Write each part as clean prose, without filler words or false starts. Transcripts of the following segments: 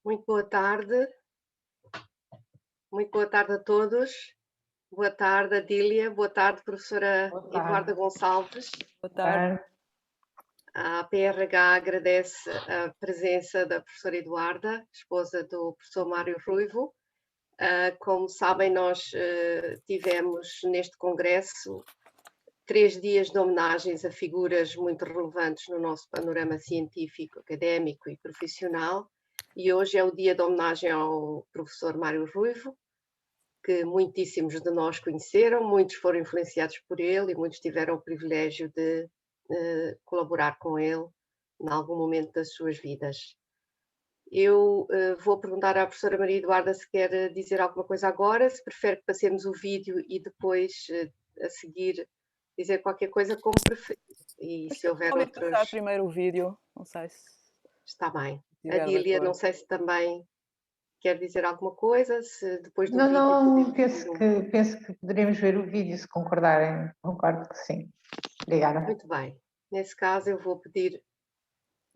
Muito boa tarde, muito boa tarde a todos. Boa tarde, Adília. Boa tarde, professora Boa Eduarda tarde. Gonçalves. Boa tarde. A PRH agradece a presença da professora Eduarda, esposa do professor Mário Ruivo. Como sabem, nós tivemos neste congresso 3 dias de homenagens a figuras muito relevantes no nosso panorama científico, académico e profissional. E hoje é o dia de homenagem ao professor Mário Ruivo, que muitíssimos de nós conheceram, muitos foram influenciados por ele e muitos tiveram o privilégio de colaborar com ele em algum momento das suas vidas. Eu vou perguntar à professora Maria Eduarda se quer dizer alguma coisa agora, se prefere que passemos o vídeo e depois, a seguir, dizer qualquer coisa, como preferir. E se houver Podem outros... passar primeiro o vídeo, não sei se Está bem. estiver de Adília, não acordo. sei se também quer dizer alguma coisa, se depois do vídeo Não, podemos penso que poderíamos ver o vídeo se concordarem. Concordo que sim. Obrigada. Muito bem. Nesse caso, eu vou pedir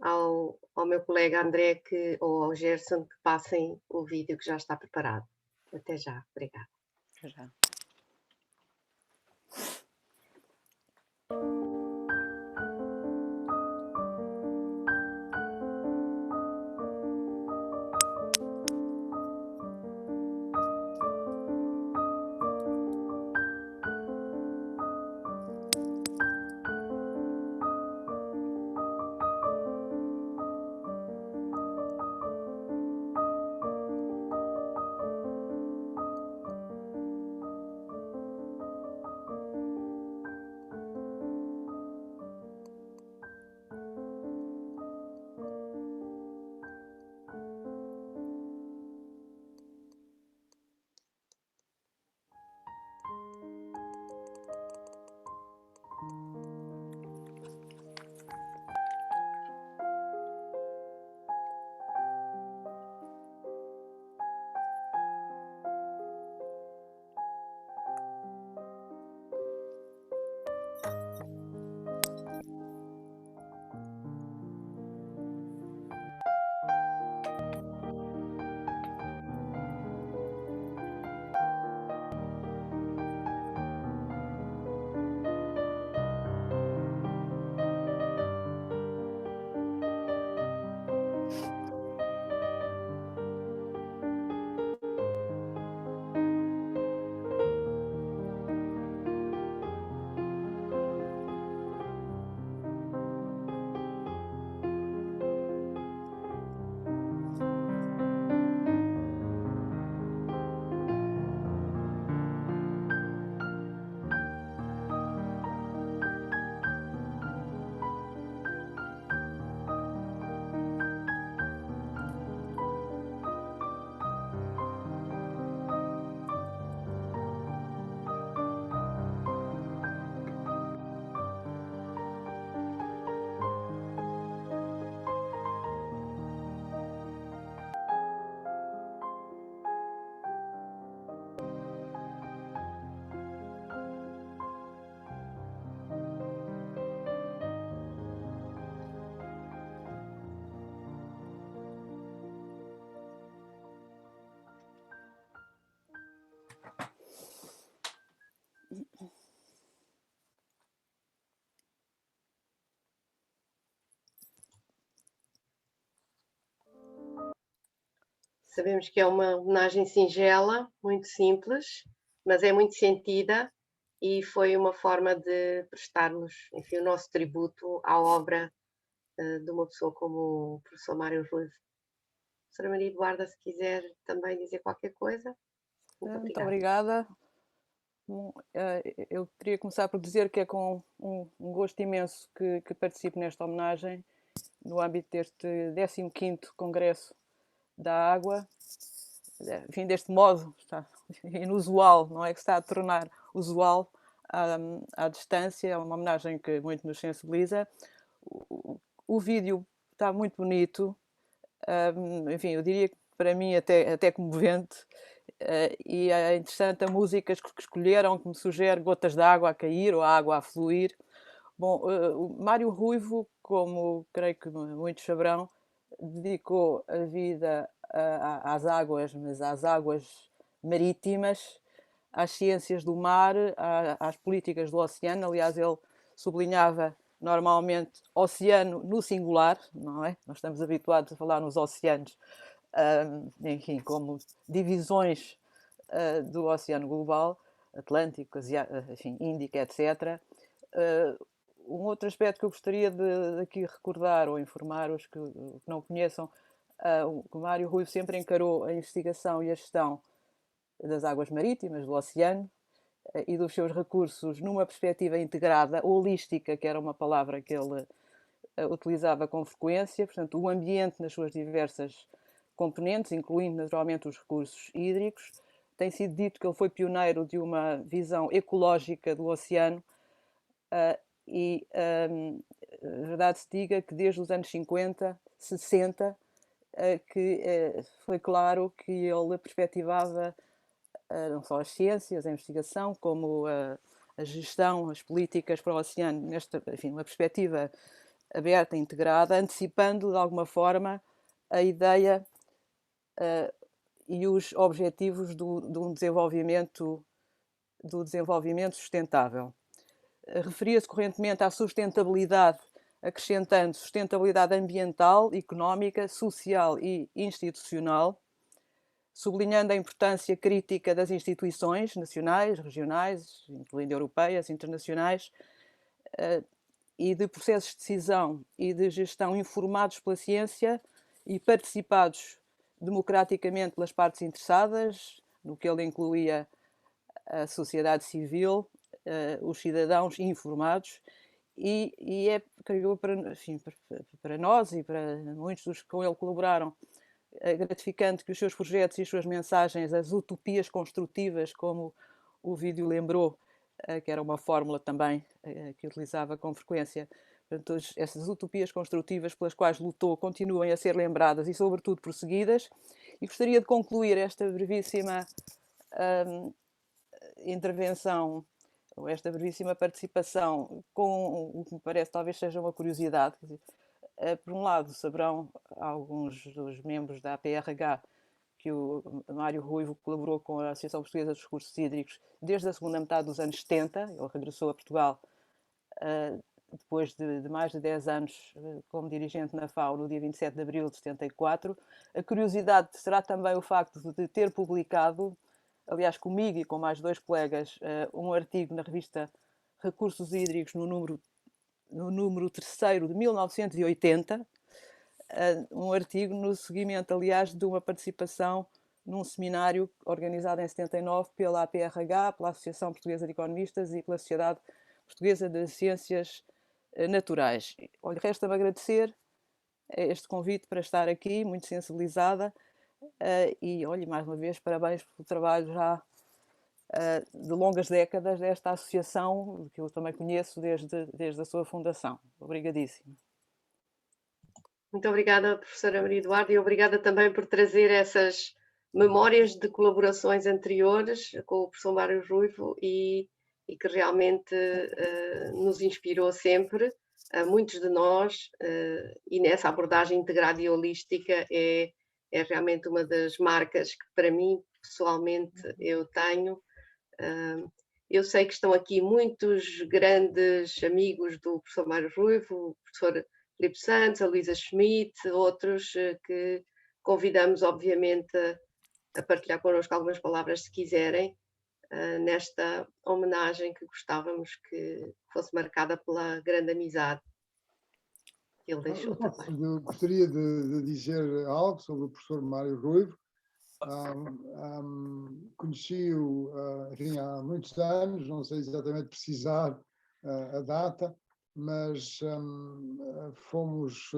ao meu colega André ou ao Gerson que passem o vídeo que já está preparado. Até já. Obrigada. Já. Sabemos que é uma homenagem singela, muito simples, mas é muito sentida e foi uma forma de prestarmos, enfim, o nosso tributo à obra de uma pessoa como o professor Mário Ruivo. Professora Maria Eduarda, se quiser também dizer qualquer coisa. Muito obrigada. Bom, eu queria começar por dizer que é com um gosto imenso que participo nesta homenagem no âmbito deste 15º Congresso da Água. Enfim, deste modo está inusual, não é, que está a tornar usual à distância. É uma homenagem que muito nos sensibiliza. O vídeo está muito bonito, enfim, eu diria que para mim até comovente, e é interessante a música que escolheram, que me sugere gotas de água a cair ou a água a fluir. Bom, o Mário Ruivo, como creio que muitos saberão, dedicou a vida às águas, mas às águas marítimas, às ciências do mar, às políticas do oceano. Aliás, ele sublinhava normalmente oceano no singular, não é? Nós estamos habituados a falar nos oceanos, enfim, como divisões do oceano global, Atlântico, enfim, Índico, etc. Um outro aspecto que eu gostaria de aqui recordar ou informar os que não conheçam, o Mário Ruivo sempre encarou a investigação e a gestão das águas marítimas, do oceano, e dos seus recursos numa perspectiva integrada, holística, que era uma palavra que ele utilizava com frequência, portanto, o ambiente nas suas diversas componentes, incluindo naturalmente os recursos hídricos. Tem sido dito que ele foi pioneiro de uma visão ecológica do oceano e a verdade se diga que desde os anos 50, 60, que foi claro que ele perspectivava não só as ciências, a investigação, como a gestão, as políticas para o oceano, nesta, enfim, uma perspectiva aberta, integrada, antecipando de alguma forma a ideia e os objetivos do desenvolvimento sustentável. Referia-se correntemente à sustentabilidade, acrescentando sustentabilidade ambiental, económica, social e institucional, sublinhando a importância crítica das instituições nacionais, regionais, incluindo europeias, internacionais, e de processos de decisão e de gestão informados pela ciência e participados democraticamente pelas partes interessadas, no que ele incluía a sociedade civil, os cidadãos informados, e é, creio, para nós e para muitos dos que com ele colaboraram, gratificante que os seus projetos e as suas mensagens, as utopias construtivas, como o vídeo lembrou, que era uma fórmula também que utilizava com frequência, portanto, essas utopias construtivas pelas quais lutou continuem a ser lembradas e, sobretudo, prosseguidas. E gostaria de concluir esta brevíssima intervenção, ou esta brevíssima participação, com o que me parece talvez seja uma curiosidade. Por um lado, saberão alguns dos membros da APRH que o Mário Ruivo colaborou com a Associação Portuguesa dos Recursos Hídricos desde a segunda metade dos anos 70. Ele regressou a Portugal depois de mais de 10 anos como dirigente na FAO, no dia 27 de abril de 74. A curiosidade será também o facto de ter publicado, aliás, comigo e com mais 2 colegas, um artigo na revista Recursos Hídricos no número 3º de 1980, um artigo no seguimento, aliás, de uma participação num seminário organizado em 79 pela APRH, pela Associação Portuguesa de Economistas e pela Sociedade Portuguesa de Ciências Naturais. Olha, resta-me agradecer este convite para estar aqui, muito sensibilizada, e, olha, mais uma vez, parabéns pelo trabalho já de longas décadas desta associação, que eu também conheço desde a sua fundação. Obrigadíssima. Muito obrigada, professora Maria Eduarda, e obrigada também por trazer essas memórias de colaborações anteriores com o professor Mário Ruivo e que realmente nos inspirou sempre, a muitos de nós, e nessa abordagem integrada e holística é realmente uma das marcas que para mim, pessoalmente, eu tenho. Eu sei que estão aqui muitos grandes amigos do professor Mário Ruivo, o professor Filipe Santos, a Luísa Schmidt, outros que convidamos, obviamente, a partilhar connosco algumas palavras, se quiserem, nesta homenagem que gostávamos que fosse marcada pela grande amizade que ele deixou também. Eu gostaria de dizer algo sobre o professor Mário Ruivo. Conheci-o há muitos anos, não sei exatamente precisar a data, mas fomos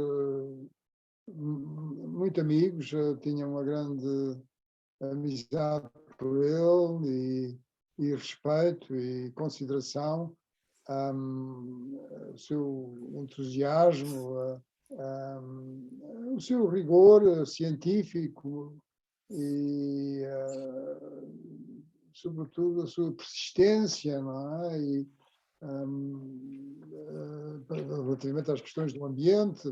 muito amigos, tinha uma grande amizade por ele e respeito e consideração, o seu entusiasmo, o seu rigor científico e, sobretudo, a sua persistência, não é? E, relativamente às questões do ambiente,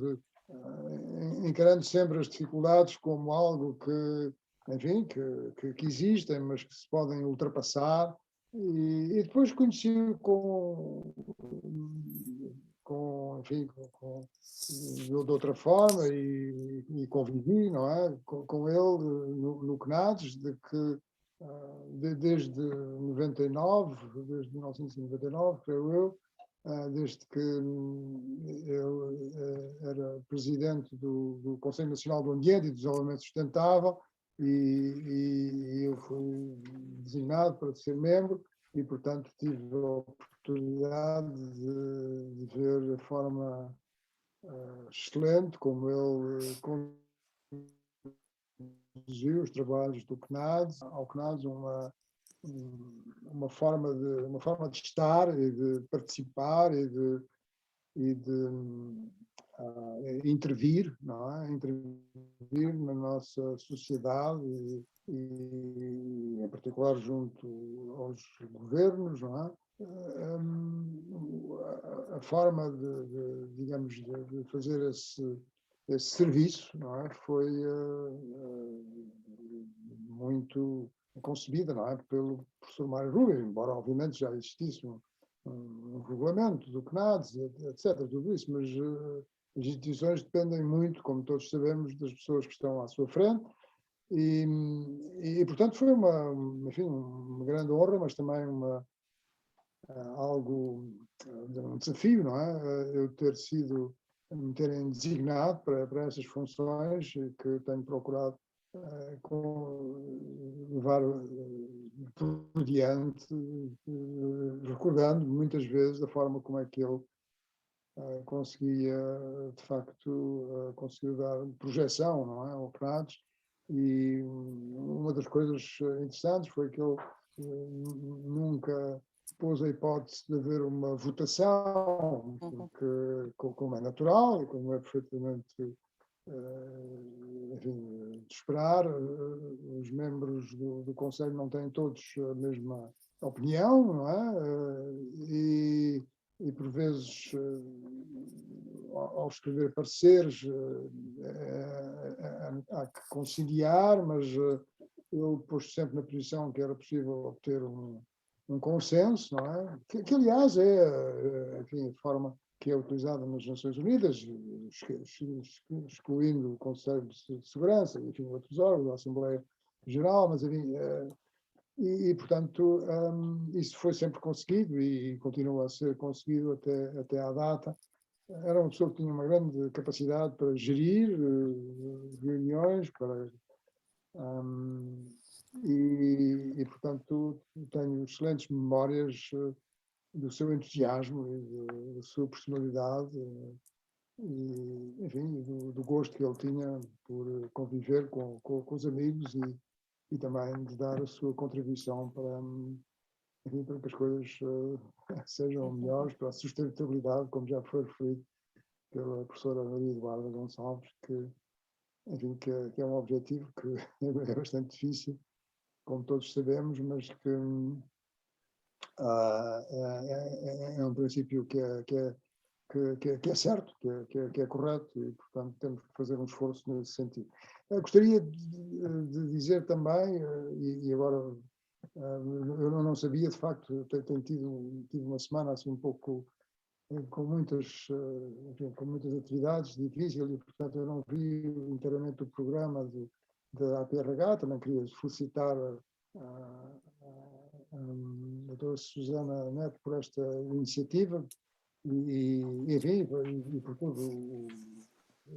encarando sempre as dificuldades como algo que, enfim, que existem, mas que se podem ultrapassar. E depois conheci enfim, de outra forma e convivi, não é, com ele no CNADES, de que desde 99, desde 1999, creio eu, desde que ele era presidente do Conselho Nacional do Ambiente e do Desenvolvimento Sustentável, e eu fui designado para ser membro e, portanto, tive a oportunidade de ver a forma excelente como ele conduziu os trabalhos do CNADES, ao CNADES uma forma de estar e de participar e de intervir, não é? Intervir na nossa sociedade e em particular junto aos governos, não é? A forma digamos, de fazer esse serviço, não é? Foi muito concebida, não é? Pelo professor Mário Rui, embora obviamente já existisse um regulamento do CNADES, etc., tudo isso, mas as instituições dependem muito, como todos sabemos, das pessoas que estão à sua frente e portanto, foi enfim, uma grande honra, mas também um desafio, não é? Eu me terem designado para essas funções que tenho procurado levar por diante, recordando muitas vezes da forma como é que ele conseguia, de facto, conseguiu dar projeção, não é, ao CNADES. E uma das coisas interessantes foi que ele nunca pôs a hipótese de haver uma votação, porque, como é natural e como é perfeitamente enfim, de esperar, os membros do Conselho não têm todos a mesma opinião, não é? E por vezes, ao escrever pareceres, há que conciliar, mas eu pus sempre na posição que era possível obter um consenso, não é? Que aliás enfim, a forma que é utilizada nas Nações Unidas, excluindo o Conselho de Segurança, enfim, outros órgãos, a Assembleia Geral, mas enfim, portanto, isso foi sempre conseguido e continua a ser conseguido até à data. Era uma pessoa que tinha uma grande capacidade para gerir reuniões, e portanto, tenho excelentes memórias do seu entusiasmo e da sua personalidade e, enfim, do gosto que ele tinha por conviver com os amigos e também de dar a sua contribuição enfim, para que as coisas sejam melhores, para a sustentabilidade, como já foi referido pela professora Maria Eduarda Gonçalves, enfim, que é um objetivo que é bastante difícil, como todos sabemos, mas que é um princípio que é certo, que é correto e, portanto, temos que fazer um esforço nesse sentido. Eu gostaria de dizer também, e agora eu não sabia, de facto, tenho tido uma semana assim um pouco com muitas atividades difíceis e, portanto, eu não vi inteiramente o programa da APRH. Também queria felicitar a doutora Susana Neto por esta iniciativa enfim, e por tudo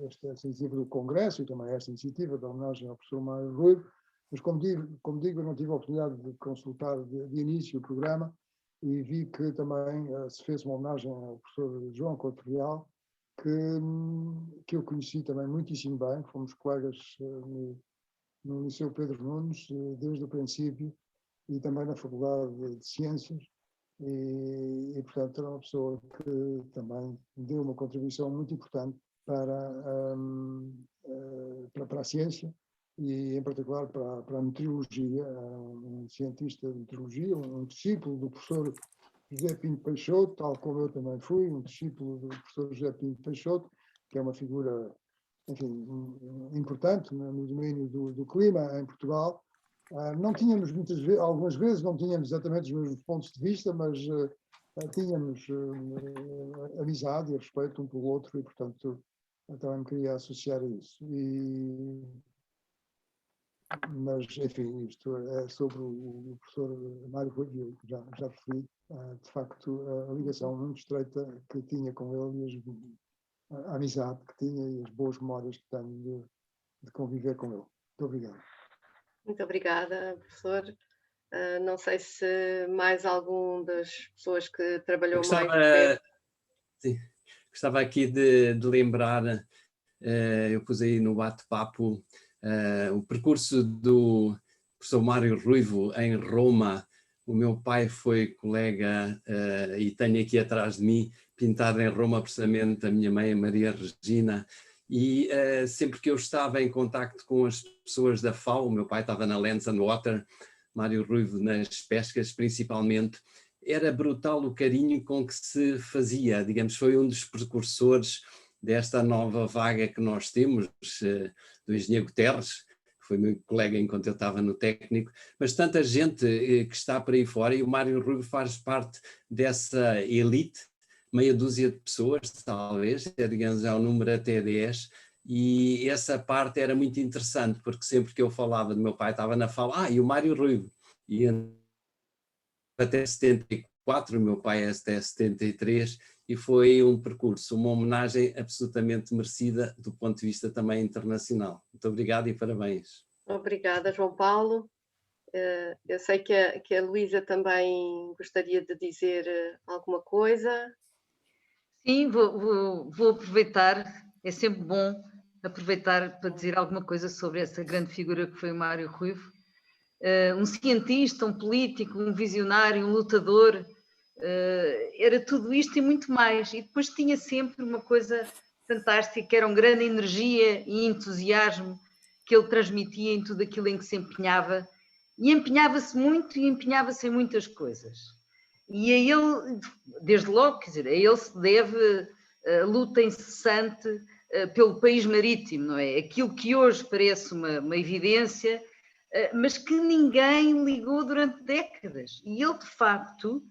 esta iniciativa do Congresso e também esta iniciativa da homenagem ao professor Mário Rui. Mas, como digo, eu não tive a oportunidade de consultar de início o programa e vi que também se fez uma homenagem ao professor João Couto Real, que eu conheci também muitíssimo bem, fomos colegas no Liceu Pedro Nunes desde o princípio e também na Faculdade de Ciências e portanto, era uma pessoa que também deu uma contribuição muito importante para a ciência e, em particular, para a meteorologia. Um cientista de meteorologia, um discípulo do professor José Pinto Peixoto, tal como eu também fui, um discípulo do professor José Pinto Peixoto, que é uma figura enfim, importante no domínio do clima em Portugal. Não tínhamos muitas vezes, algumas vezes não tínhamos exatamente os mesmos pontos de vista, mas tínhamos amizade e respeito um pelo outro e, portanto, também me queria associar a isso. Mas, enfim, isto é sobre o professor Mário Rui, já referi, de facto, a ligação muito estreita que tinha com ele e a amizade que tinha e as boas memórias que tenho de conviver com ele. Muito obrigado. Muito obrigada, professor. Não sei se mais algum das pessoas que trabalhou mais perto. Sim, gostava aqui de lembrar, eu pus aí no bate-papo o percurso do professor Mário Ruivo em Roma. O meu pai foi colega e tenho aqui atrás de mim, pintado em Roma, precisamente a minha mãe, Maria Regina, e sempre que eu estava em contacto com as pessoas da FAO, o meu pai estava na Lands and Water, Mário Ruivo nas pescas principalmente, era brutal o carinho com que se fazia, digamos, foi um dos precursores desta nova vaga que nós temos, do engenheiro Guterres, que foi meu colega enquanto eu estava no técnico, mas tanta gente que está por aí fora, e o Mário Ruivo faz parte dessa elite, meia dúzia de pessoas, talvez, digamos, é o número até 10, e essa parte era muito interessante, porque sempre que eu falava do meu pai, estava na fala, e o Mário Ruivo, e até 74, o meu pai é até 73, e foi um percurso, uma homenagem absolutamente merecida do ponto de vista também internacional. Muito obrigado e parabéns. Obrigada, João Paulo. Eu sei que a Luísa também gostaria de dizer alguma coisa. Sim, vou aproveitar, é sempre bom aproveitar para dizer alguma coisa sobre essa grande figura que foi o Mário Ruivo. Um cientista, um político, um visionário, um lutador, era tudo isto e muito mais. E depois tinha sempre uma coisa fantástica, que era uma grande energia e entusiasmo que ele transmitia em tudo aquilo em que se empenhava. E empenhava-se muito e empenhava-se em muitas coisas. E a ele, desde logo, quer dizer, a ele se deve a luta incessante pelo país marítimo, não é? Aquilo que hoje parece uma evidência, mas que ninguém ligou durante décadas. E ele, de facto,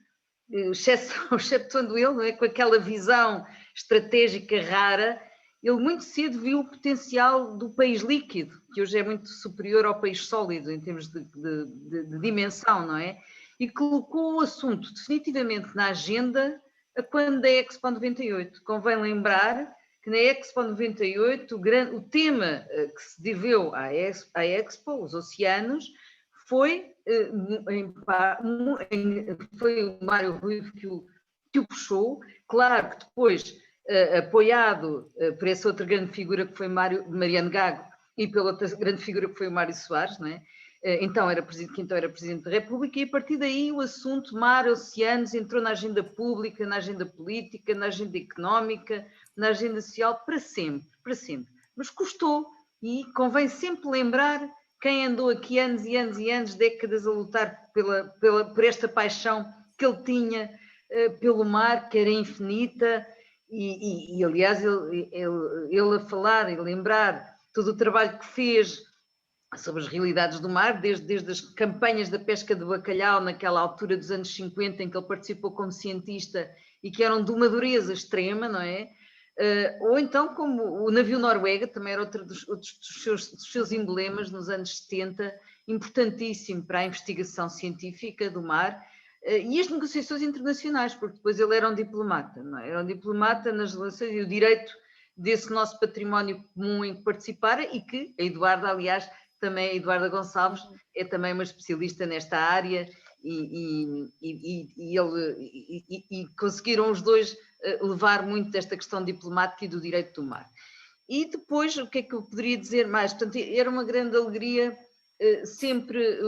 exceptuando ele, não é? Com aquela visão estratégica rara, ele muito cedo viu o potencial do país líquido, que hoje é muito superior ao país sólido em termos de dimensão, não é? E colocou o assunto definitivamente na agenda a quando da Expo 98. Convém lembrar que na Expo 98 o tema que se deveu à Expo, os oceanos, foi o Mário Ruivo que o puxou. Claro que depois, apoiado por essa outra grande figura que foi Mariano Gago e pela outra grande figura que foi o Mário Soares, não é? Que então era Presidente da República, e a partir daí o assunto mar, oceanos entrou na agenda pública, na agenda política, na agenda económica, na agenda social, para sempre, para sempre. Mas custou, e convém sempre lembrar quem andou aqui anos e anos e anos, décadas a lutar por esta paixão que ele tinha pelo mar, que era infinita, e aliás, ele a falar e lembrar todo o trabalho que fez sobre as realidades do mar, desde as campanhas da pesca de bacalhau, naquela altura dos anos 50, em que ele participou como cientista e que eram de uma dureza extrema, não é? Ou então como o navio Noruega, também era outro dos seus emblemas nos anos 70, importantíssimo para a investigação científica do mar, e as negociações internacionais, porque depois ele era um diplomata, não é? Era um diplomata nas relações e o direito desse nosso património comum em que participara, e que a Eduarda, aliás, também a Eduarda Gonçalves é também uma especialista nesta área, e conseguiram os dois levar muito desta questão diplomática e do direito do mar. E depois, o que é que eu poderia dizer mais? Portanto, era uma grande alegria sempre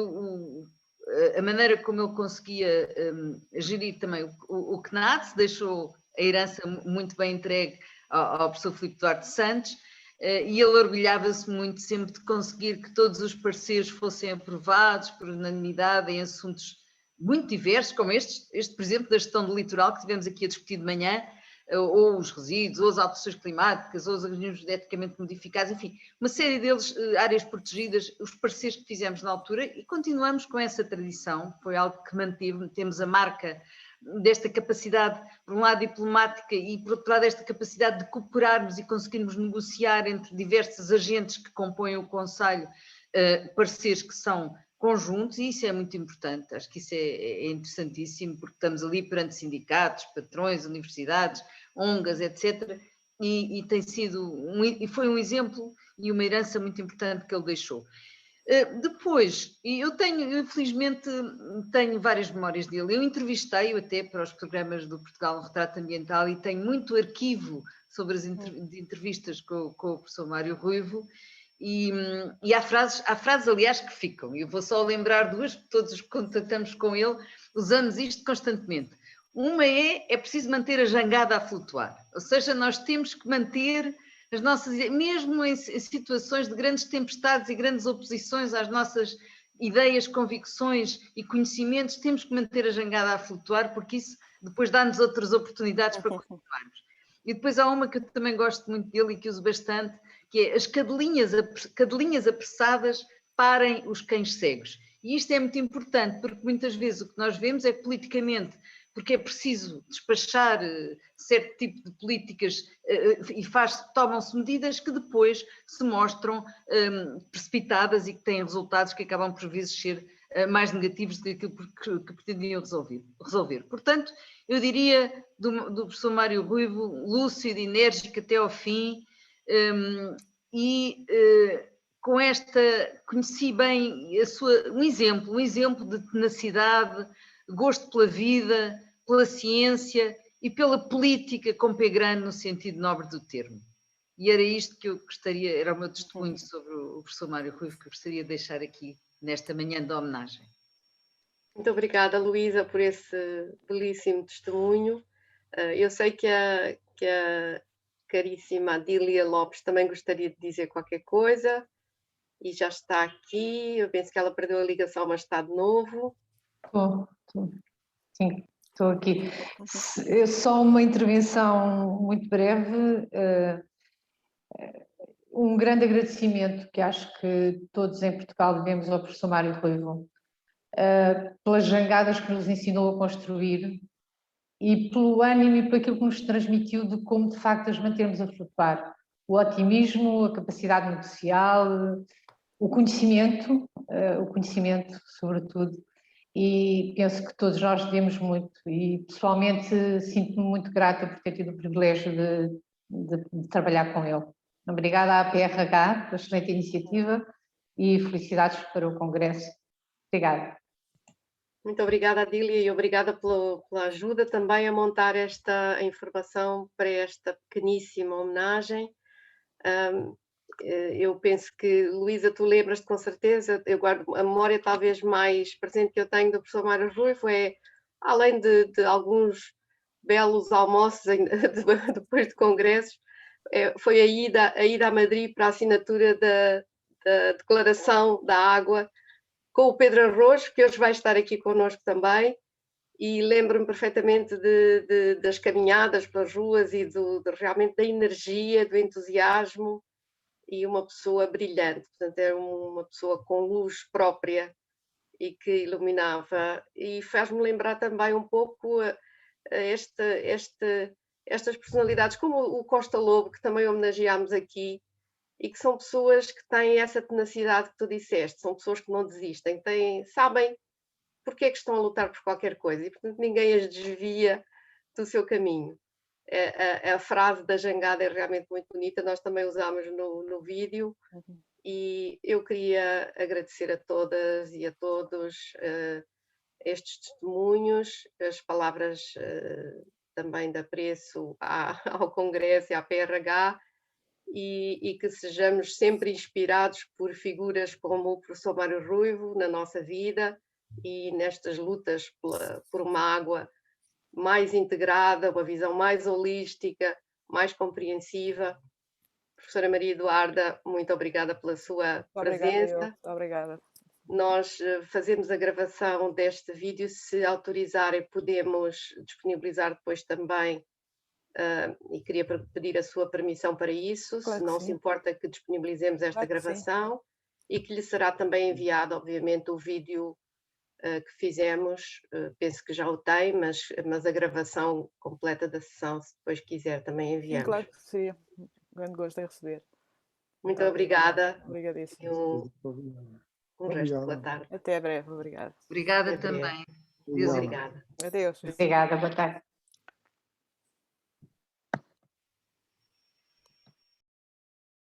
a maneira como ele conseguia gerir também o CNAD, deixou a herança muito bem entregue ao professor Filipe Duarte Santos, e ele orgulhava-se muito sempre de conseguir que todos os pareceres fossem aprovados por unanimidade em assuntos muito diversos, como este, por exemplo, da gestão do litoral, que tivemos aqui a discutir de manhã, ou os resíduos, ou as alterações climáticas, ou os organismos geneticamente modificados, enfim, uma série deles, áreas protegidas, os pareceres que fizemos na altura, e continuamos com essa tradição, foi algo que mantive, temos a marca desta capacidade, por um lado diplomática, e por outro lado esta capacidade de cooperarmos e conseguirmos negociar entre diversos agentes que compõem o Conselho, pareceres que são conjuntos, e isso é muito importante, acho que isso é interessantíssimo, porque estamos ali perante sindicatos, patrões, universidades, ONGs, etc., e tem sido, e foi um exemplo e uma herança muito importante que ele deixou. Depois, eu felizmente, tenho várias memórias dele. Eu entrevistei-o até para os programas do Portugal Retrato Ambiental e tenho muito arquivo sobre as entrevistas com o professor Mário Ruivo, e há frases, aliás, que ficam. Eu vou só lembrar duas, que todos os que contactamos com ele usamos isto constantemente. Uma é preciso manter a jangada a flutuar, ou seja, nós temos que manter as nossas, mesmo em situações de grandes tempestades e grandes oposições às nossas ideias, convicções e conhecimentos, temos que manter a jangada a flutuar, porque isso depois dá-nos outras oportunidades para continuarmos. E depois há uma que eu também gosto muito dele e que uso bastante, que é as cadelinhas apressadas parem os cães cegos. E isto é muito importante, porque muitas vezes o que nós vemos é que politicamente, porque é preciso despachar certo tipo de políticas e tomam-se medidas que depois se mostram precipitadas e que têm resultados que acabam por vezes ser mais negativos do que aquilo que pretendiam resolver. Portanto, eu diria do professor Mário Ruivo, lúcido, enérgico até ao fim, com conheci bem um exemplo de tenacidade, gosto pela vida, pela ciência e pela política com P grande no sentido nobre do termo. E era isto que eu gostaria, era o meu testemunho sobre o professor Mário Ruivo, que eu gostaria de deixar aqui nesta manhã de homenagem. Muito obrigada, Luísa, por esse belíssimo testemunho. Eu sei que a caríssima Adília Lopes também gostaria de dizer qualquer coisa e já está aqui. Eu penso que ela perdeu a ligação, mas está de novo. Sim, estou aqui. Só uma intervenção muito breve. Um grande agradecimento que acho que todos em Portugal devemos ao professor Mário Ruivo, pelas jangadas que nos ensinou a construir e pelo ânimo e por aquilo que nos transmitiu de como de facto as mantermos a flutuar. O otimismo, a capacidade negocial, o conhecimento sobretudo, e penso que todos nós devemos muito, e pessoalmente sinto-me muito grata por ter tido o privilégio de trabalhar com ele. Obrigada à PRH pela excelente iniciativa e felicidades para o Congresso. Obrigada. Muito obrigada, Adília, e obrigada pela ajuda também a montar esta informação para esta pequeníssima homenagem. Eu penso que, Luísa, tu lembras-te com certeza, eu guardo a memória talvez mais presente que eu tenho do professor Mário Ruivo, além de alguns belos almoços depois de congressos, foi a ida a Madrid para a assinatura da Declaração da Água, com o Pedro Arrojo, que hoje vai estar aqui connosco também, e lembro-me perfeitamente das caminhadas pelas ruas e realmente da energia, do entusiasmo, e uma pessoa brilhante, portanto é uma pessoa com luz própria e que iluminava, e faz-me lembrar também um pouco estas personalidades, como o Costa Lobo, que também homenageámos aqui, e que são pessoas que têm essa tenacidade que tu disseste, são pessoas que não desistem, sabem porque é que estão a lutar por qualquer coisa, e portanto ninguém as desvia do seu caminho. A frase da jangada é realmente muito bonita, nós também usámos no vídeo, e eu queria agradecer a todas e a todos estes testemunhos, as palavras também de apreço ao Congresso e à PRH, e que sejamos sempre inspirados por figuras como o professor Mário Ruivo na nossa vida e nestas lutas por uma água mais integrada, uma visão mais holística, mais compreensiva. Professora Maria Eduarda, muito obrigada pela sua presença. Obrigada. Nós fazemos a gravação deste vídeo, se autorizarem podemos disponibilizar depois também e queria pedir a sua permissão para isso, Claro se que não sim. se importa que disponibilizemos esta Claro que sim. gravação e que lhe será também enviado, obviamente, o vídeo que fizemos, penso que já o tem, mas a gravação completa da sessão, se depois quiser, também Sim, enviamos. claro que seria um grande gosto em receber. Muito obrigada Obrigadíssima. e um resto de boa Obrigado. tarde. Até breve, obrigada. Obrigada Até breve. também. Deus e Obrigada. Adeus. Obrigada, boa tarde.